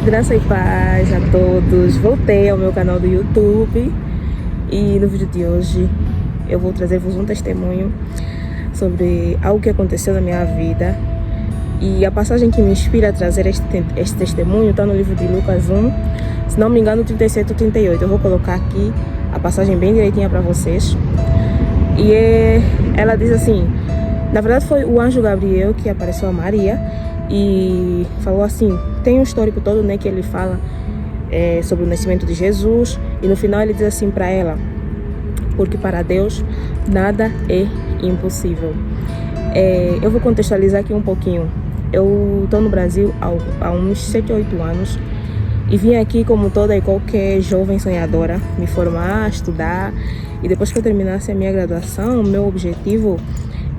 Graça e paz a todos. Voltei ao meu canal do YouTube e no vídeo de hoje eu vou trazer-vos um testemunho sobre algo que aconteceu na minha vida. E a passagem que me inspira a trazer este testemunho está no livro de Lucas 1, se não me engano 37 ou 38. Eu vou colocar aqui a passagem bem direitinha para vocês. E ela diz assim, na verdade foi o anjo Gabriel que apareceu a Maria e falou assim, tem um histórico todo, né, que ele fala sobre o nascimento de Jesus, e no final ele diz assim para ela, porque para Deus nada é impossível. Eu vou contextualizar aqui um pouquinho. Eu estou no Brasil há uns 7 ou 8 anos e vim aqui como toda e qualquer jovem sonhadora, me formar, estudar, e depois que eu terminasse a minha graduação, o meu objetivo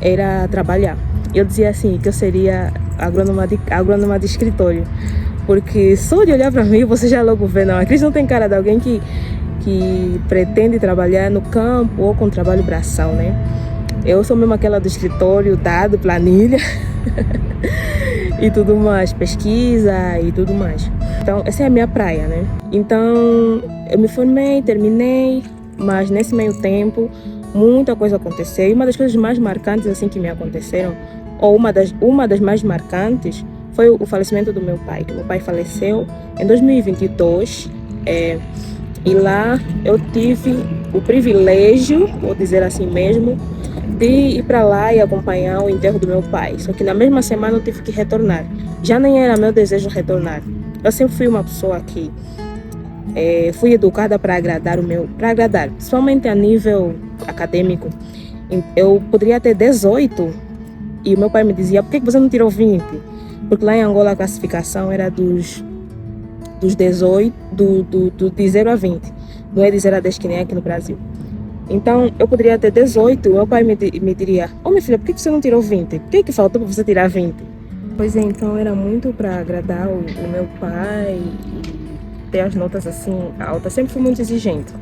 era trabalhar. Eu dizia assim, que eu seria agrônoma de escritório, porque só de olhar para mim você já logo vê, não, a Cris não tem cara de alguém que pretende trabalhar no campo ou com trabalho braçal, né? Eu sou mesmo aquela do escritório, dado, planilha e tudo mais, pesquisa e tudo mais. Então, essa é a minha praia, né? Então, eu me formei, terminei, mas nesse meio tempo, muita coisa aconteceu. E uma das coisas mais marcantes, assim, que me aconteceram, ou uma das mais marcantes, foi o falecimento do meu pai. Meu pai faleceu em 2022, e lá eu tive o privilégio, vou dizer assim mesmo, de ir para lá e acompanhar o enterro do meu pai. Só que na mesma semana eu tive que retornar. Já nem era meu desejo retornar. Eu sempre fui uma pessoa que fui educada para agradar, principalmente a nível acadêmico. Eu poderia ter 18 e o meu pai me dizia, por que você não tirou 20? Porque lá em Angola a classificação era dos 18, de 0 a 20. Não é de 0 a 10 que nem aqui no Brasil. Então, eu poderia ter 18, meu pai me diria, minha filha, por que você não tirou 20? O que faltou para você tirar 20? Pois é, então era muito para agradar o meu pai e ter as notas assim altas. Sempre fui muito exigente.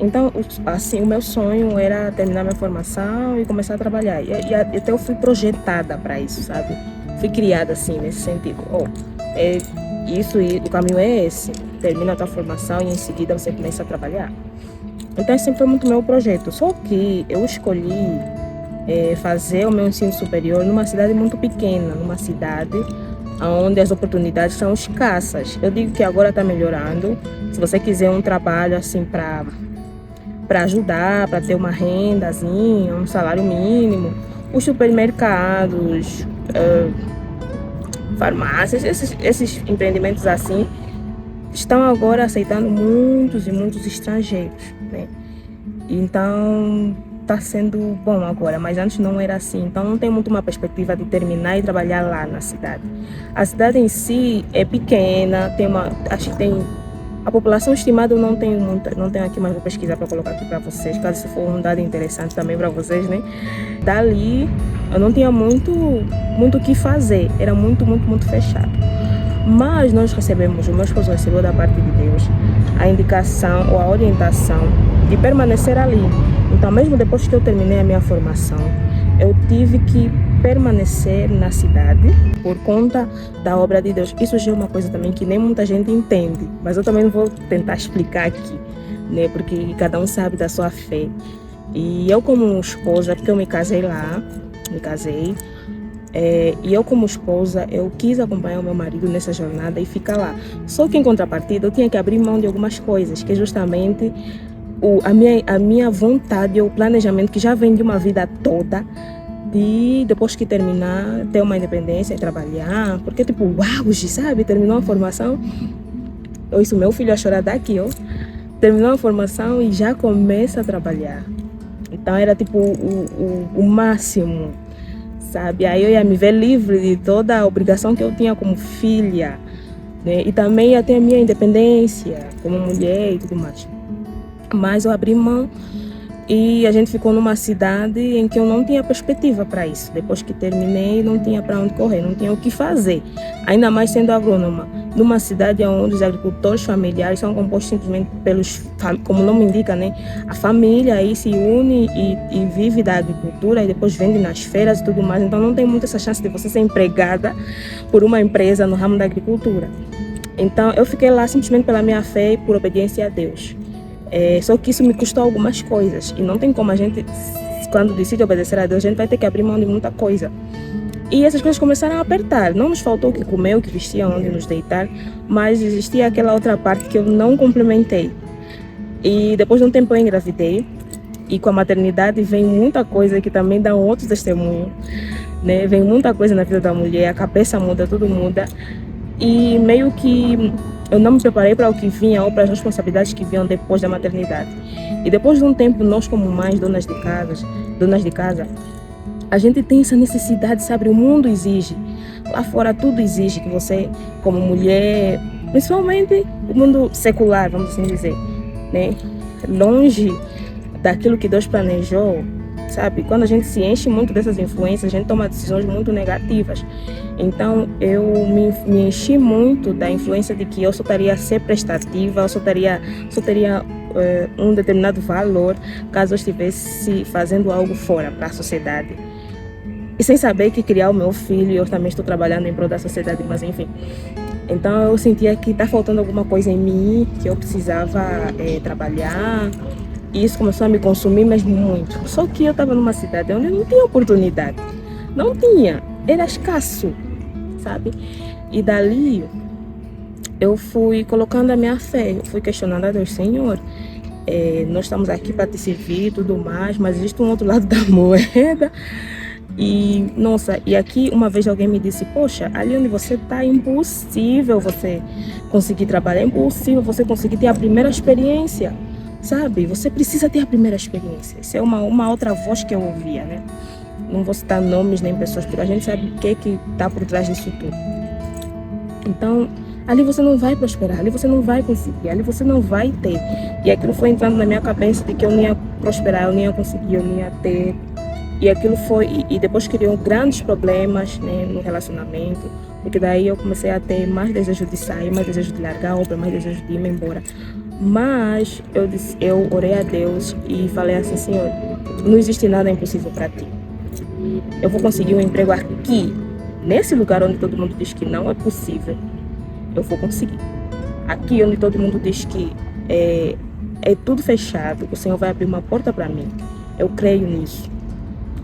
Então, assim, o meu sonho era terminar minha formação e começar a trabalhar. E até eu fui projetada para isso, sabe? Fui criada assim, nesse sentido. Isso e o caminho é esse. Termina a tua formação e em seguida você começa a trabalhar. Então, esse sempre foi muito meu projeto. Só que eu escolhi fazer o meu ensino superior numa cidade muito pequena, numa cidade onde as oportunidades são escassas. Eu digo que agora está melhorando. Se você quiser um trabalho assim para ajudar, para ter uma rendazinha, um salário mínimo, os supermercados, farmácias, esses empreendimentos assim, estão agora aceitando muitos e muitos estrangeiros, né? Então, está sendo bom agora, mas antes não era assim. Então, não tem muito uma perspectiva de terminar e trabalhar lá na cidade. A cidade em si é pequena, acho que tem... A população estimada eu não tenho aqui, mas vou pesquisar para colocar aqui para vocês, caso se for um dado interessante também para vocês, né? Dali, eu não tinha muito o que fazer, era muito fechado. Mas nós recebemos, o meu esposo recebeu da parte de Deus a indicação ou a orientação de permanecer ali. Então, mesmo depois que eu terminei a minha formação, eu tive que permanecer na cidade por conta da obra de Deus. Isso já é uma coisa também que nem muita gente entende, mas eu também não vou tentar explicar aqui, né? Porque cada um sabe da sua fé. E eu como esposa, porque eu me casei lá, e eu como esposa, eu quis acompanhar o meu marido nessa jornada e ficar lá. Só que em contrapartida eu tinha que abrir mão de algumas coisas, que é justamente a minha vontade ou o planejamento que já vem de uma vida toda, de depois que terminar, ter uma independência e trabalhar. Porque tipo, uau, sabe? Terminou a formação, isso meu filho a chorar daqui, terminou a formação e já começa a trabalhar. Então era tipo o máximo, sabe? Aí eu ia me ver livre de toda a obrigação que eu tinha como filha, né? E também ia ter a minha independência como mulher e tudo mais. Mas eu abri mão e a gente ficou numa cidade em que eu não tinha perspectiva para isso. Depois que terminei, não tinha para onde correr, não tinha o que fazer. Ainda mais sendo agrônoma, numa cidade onde os agricultores familiares são compostos simplesmente como o nome indica, né? A família aí se une e vive da agricultura e depois vende nas feiras e tudo mais. Então não tem muito essa chance de você ser empregada por uma empresa no ramo da agricultura. Então eu fiquei lá simplesmente pela minha fé e por obediência a Deus. Só que isso me custou algumas coisas. E não tem como a gente, quando decide obedecer a Deus, a gente vai ter que abrir mão de muita coisa. E essas coisas começaram a apertar. Não nos faltou o que comer, o que vestir, onde nos deitar. Mas existia aquela outra parte que eu não complementei. E depois de um tempo eu engravidei. E com a maternidade vem muita coisa que também dá um outro testemunho, né? Vem muita coisa na vida da mulher, a cabeça muda, tudo muda. E meio que eu não me preparei para o que vinha ou para as responsabilidades que vinham depois da maternidade. E depois de um tempo, nós como mães, donas de casa, a gente tem essa necessidade, sabe? O mundo exige. Lá fora tudo exige que você, como mulher, principalmente o mundo secular, vamos assim dizer, né? Longe daquilo que Deus planejou, sabe? Quando a gente se enche muito dessas influências, a gente toma decisões muito negativas. Então, eu me enchi muito da influência de que eu só teria a ser prestativa, eu só teria um determinado valor caso eu estivesse fazendo algo fora para a sociedade. E sem saber que criar o meu filho, eu também estou trabalhando em prol da sociedade, mas enfim. Então, eu sentia que está faltando alguma coisa em mim, que eu precisava trabalhar. E isso começou a me consumir mesmo muito. Só que eu estava numa cidade onde eu não tinha oportunidade. Não tinha. Era escasso, sabe? E dali eu fui colocando a minha fé. Eu fui questionando a Deus, Senhor, nós estamos aqui para te servir e tudo mais, mas existe um outro lado da moeda. E, nossa, e aqui uma vez alguém me disse, poxa, ali onde você está é impossível você conseguir trabalhar, é impossível você conseguir ter a primeira experiência. Sabe, você precisa ter a primeira experiência. Isso é uma outra voz que eu ouvia, né? Não vou citar nomes nem pessoas, porque a gente sabe o que está por trás disso tudo. Então, ali você não vai prosperar, ali você não vai conseguir, ali você não vai ter. E aquilo foi entrando na minha cabeça de que eu não ia prosperar, eu não ia conseguir, eu não ia ter. E aquilo foi, e depois criou grandes problemas, né, no relacionamento, porque daí eu comecei a ter mais desejo de sair, mais desejo de largar a obra, mais desejo de ir embora. Mas eu orei a Deus e falei assim, Senhor, não existe nada impossível para ti. Eu vou conseguir um emprego aqui, nesse lugar onde todo mundo diz que não é possível, eu vou conseguir. Aqui onde todo mundo diz que é tudo fechado, o Senhor vai abrir uma porta para mim. Eu creio nisso.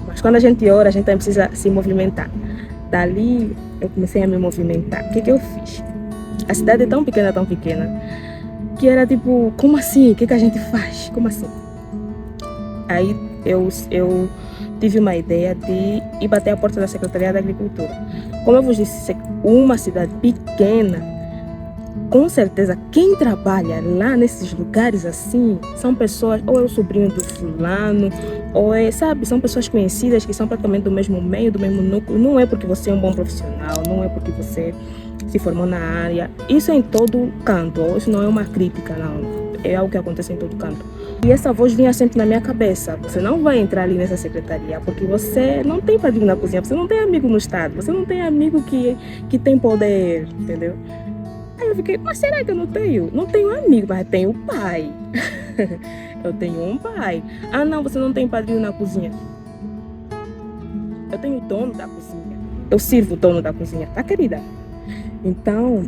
Mas quando a gente ora, a gente também precisa se movimentar. Dali, eu comecei a me movimentar. O que eu fiz? A cidade é tão pequena, que era tipo, como assim? O que a gente faz? Como assim? Aí eu tive uma ideia de ir bater a porta da Secretaria da Agricultura. Como eu vos disse, uma cidade pequena, com certeza quem trabalha lá nesses lugares assim são pessoas, ou é o sobrinho do fulano, ou sabe, são pessoas conhecidas que são praticamente do mesmo meio, do mesmo núcleo. Não é porque você é um bom profissional, não é porque você se formou na área. Isso é em todo canto, isso não é uma crítica, não. É algo que acontece em todo canto. E essa voz vinha sempre na minha cabeça. Você não vai entrar ali nessa secretaria porque você não tem padrinho na cozinha, você não tem amigo no estado, você não tem amigo que tem poder, entendeu? Aí eu fiquei, mas será que eu não tenho? Não tenho amigo, mas tenho pai. Eu tenho um pai. Ah, não, você não tem padrinho na cozinha. Eu tenho o dono da cozinha. Eu sirvo o dono da cozinha, tá, querida? Então,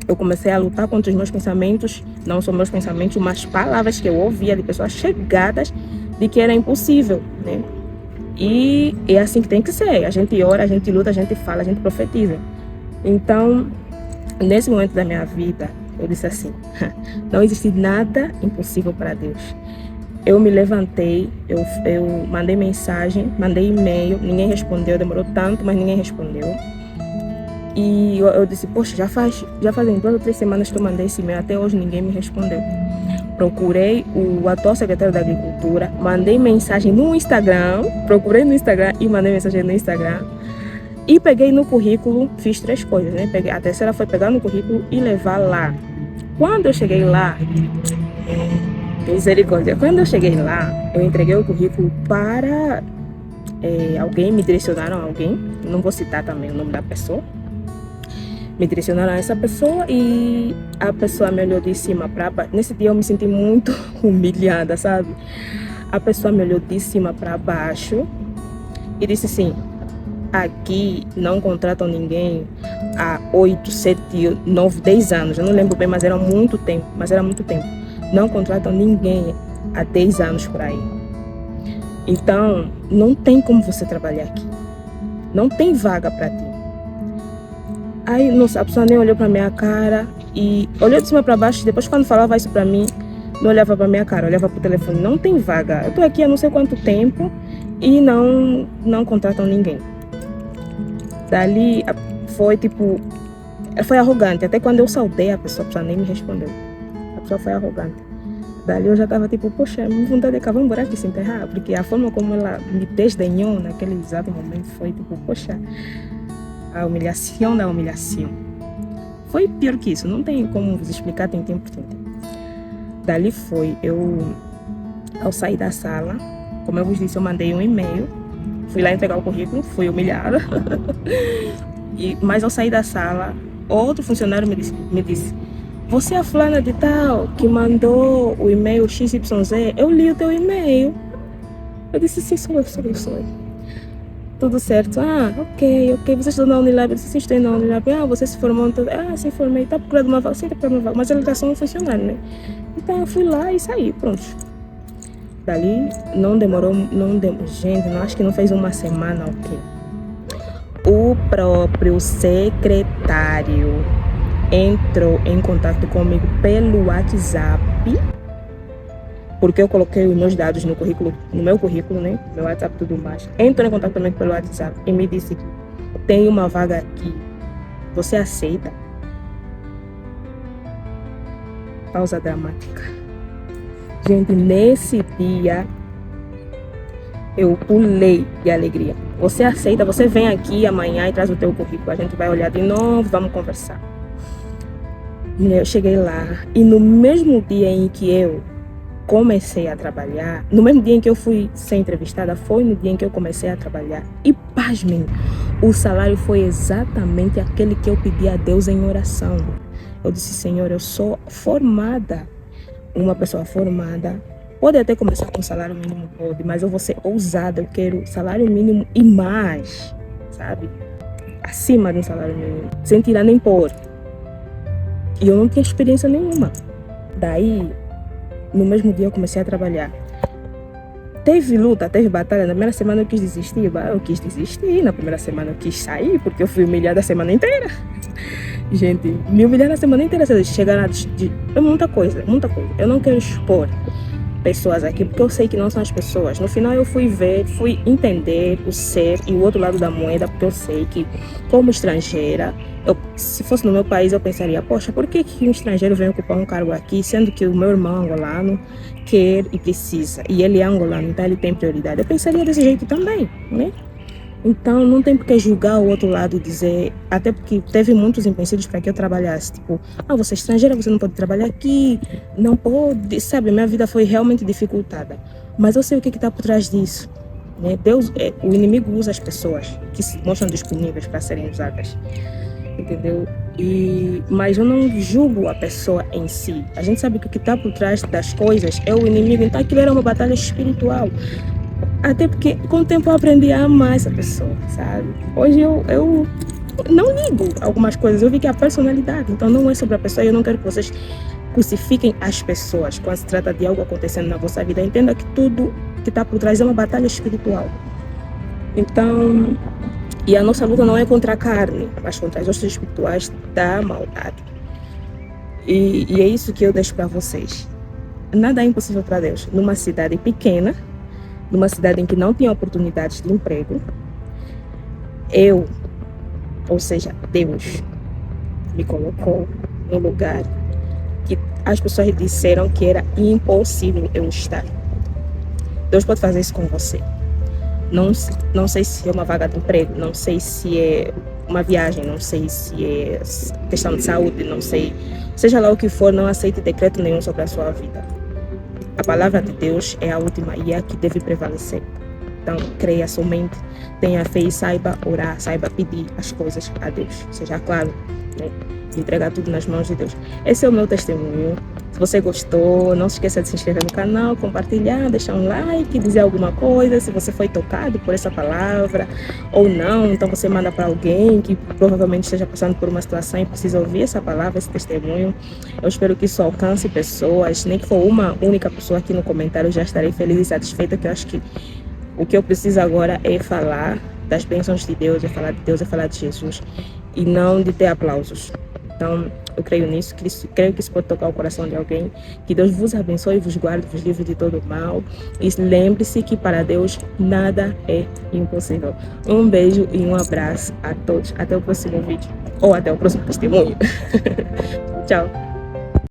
eu comecei a lutar contra os meus pensamentos, não só meus pensamentos, mas palavras que eu ouvia de pessoas chegadas de que era impossível, né? E é assim que tem que ser. A gente ora, a gente luta, a gente fala, a gente profetiza. Então, nesse momento da minha vida, eu disse assim, não existe nada impossível para Deus. Eu me levantei, eu mandei mensagem, mandei e-mail, ninguém respondeu, demorou tanto, mas ninguém respondeu. E eu disse, poxa, já fazem 2 ou 3 semanas que eu mandei esse e-mail, até hoje ninguém me respondeu. Procurei o atual secretário da Agricultura, mandei mensagem no Instagram, procurei no Instagram e mandei mensagem no Instagram. E peguei no currículo, fiz 3 coisas, né? A terceira foi pegar no currículo e levar lá. Quando eu cheguei lá, misericórdia, quando eu cheguei lá, eu entreguei o currículo para alguém, me direcionaram a alguém, não vou citar também o nome da pessoa. Me direcionaram a essa pessoa e a pessoa me olhou de cima para baixo. Nesse dia eu me senti muito humilhada, sabe? A pessoa me olhou de cima para baixo e disse assim, aqui não contratam ninguém há 8, 7, 9, 10 anos. Eu não lembro bem, mas era muito tempo. Não contratam ninguém há 10 anos por aí. Então, não tem como você trabalhar aqui. Não tem vaga para ti. Aí, nossa, a pessoa nem olhou para minha cara e olhou de cima para baixo. Depois, quando falava isso para mim, não olhava para minha cara, olhava para o telefone. Não tem vaga. Eu tô aqui há não sei quanto tempo e não contratam ninguém. Dali, foi tipo... Foi arrogante. Até quando eu saudei a pessoa nem me respondeu. A pessoa foi arrogante. Dali eu já estava tipo, poxa, minha vontade de vamos embora aqui se enterrar. Porque a forma como ela me desdenhou naquele exato momento foi tipo, poxa, a humilhação da humilhação. Foi pior que isso, não tem como vos explicar, tem tempo. Dali foi, ao sair da sala, como eu vos disse, eu mandei um e-mail, fui lá entregar o currículo, fui humilhada. Mas ao sair da sala, outro funcionário me disse, você é a fulana de tal que mandou o e-mail XYZ? Eu li o teu e-mail. Eu disse, sim, sou eu. Tudo certo. Ok. Você estudou na Unilab? Eu disse, sim, estudei na Unilab. Você se formou? Se formei. Está procurando uma vaga? Sim, está procurando uma vaga. Mas ele está só um funcionário, né? Então eu fui lá e saí, pronto. Dali não demorou, gente, acho que não fez uma semana, ok. O próprio secretário entrou em contato comigo pelo WhatsApp, porque eu coloquei os meus dados no meu currículo, né? Meu WhatsApp e tudo mais. Entrou em contato comigo pelo WhatsApp e me disse que tem uma vaga aqui. Você aceita? Pausa dramática. Gente, nesse dia eu pulei de alegria. Você aceita? Você vem aqui amanhã e traz o teu currículo. A gente vai olhar de novo, vamos conversar. Eu cheguei lá e no mesmo dia em que eu comecei a trabalhar, no mesmo dia em que eu fui ser entrevistada, foi no dia em que eu comecei a trabalhar. E pasmem, o salário foi exatamente aquele que eu pedi a Deus em oração. Eu disse, Senhor, eu sou formada, uma pessoa formada. Pode até começar com salário mínimo, pode, mas eu vou ser ousada, eu quero salário mínimo e mais, sabe? Acima de um salário mínimo, sem tirar nem pôr. E eu não tinha experiência nenhuma. Daí, no mesmo dia eu comecei a trabalhar. Teve luta, teve batalha. Na primeira semana eu quis desistir. Na primeira semana eu quis sair, porque eu fui humilhada a semana inteira. Gente, me humilharam a semana inteira. Chegaram a muita coisa. Eu não quero expor pessoas aqui, porque eu sei que não são as pessoas. No final eu fui entender o ser e o outro lado da moeda, porque eu sei que, como estrangeira, se fosse no meu país, eu pensaria, poxa, por que um estrangeiro vem ocupar um cargo aqui, sendo que o meu irmão angolano quer e precisa, e ele é angolano, então ele tem prioridade. Eu pensaria desse jeito também, né? Então não tem por que julgar o outro lado e dizer, até porque teve muitos empecilhos para que eu trabalhasse, tipo, você é estrangeira, você não pode trabalhar aqui, não pode, sabe? Minha vida foi realmente dificultada, mas eu sei o que está por trás disso, né? O inimigo usa as pessoas que se mostram disponíveis para serem usadas, entendeu? Mas eu não julgo a pessoa em si. A gente sabe que o que está por trás das coisas é o inimigo, então aquilo era uma batalha espiritual. Até porque com o tempo eu aprendi a amar essa pessoa, sabe? Hoje eu não ligo algumas coisas, eu vi que é a personalidade, então não é sobre a pessoa. Eu não quero que vocês crucifiquem as pessoas quando se trata de algo acontecendo na vossa vida. Entenda que tudo que está por trás é uma batalha espiritual. Então, e a nossa luta não é contra a carne, mas contra as hostes espirituais da maldade. E é isso que eu deixo para vocês. Nada é impossível para Deus. Numa cidade pequena, numa cidade em que não tinha oportunidades de emprego, Deus me colocou no lugar que as pessoas disseram que era impossível eu estar. Deus pode fazer isso com você. Não sei se é uma vaga de emprego, não sei se é uma viagem, não sei se é questão de saúde, não sei. Seja lá o que for, não aceite decreto nenhum sobre a sua vida. A palavra de Deus é a última e é a que deve prevalecer. Então, creia somente, tenha fé e saiba orar, saiba pedir as coisas a Deus. Seja claro, né? Entregar tudo nas mãos de Deus. Esse é o meu testemunho. você gostou, não se esqueça de se inscrever no canal, compartilhar, deixar um like, dizer alguma coisa, se você foi tocado por essa palavra ou não. Então você manda para alguém que provavelmente esteja passando por uma situação e precisa ouvir essa palavra, esse testemunho. Eu espero que isso alcance pessoas, nem que for uma única pessoa aqui no comentário, eu já estarei feliz e satisfeita, que eu acho que o que eu preciso agora é falar das bênçãos de Deus, é falar de Deus, é falar de Jesus, e não de ter aplausos. Então, eu creio nisso, creio que isso pode tocar o coração de alguém. Que Deus vos abençoe, vos guarde, vos livre de todo o mal. E lembre-se que para Deus nada é impossível. Um beijo e um abraço a todos. Até o próximo vídeo. Ou até o próximo testemunho. Tchau.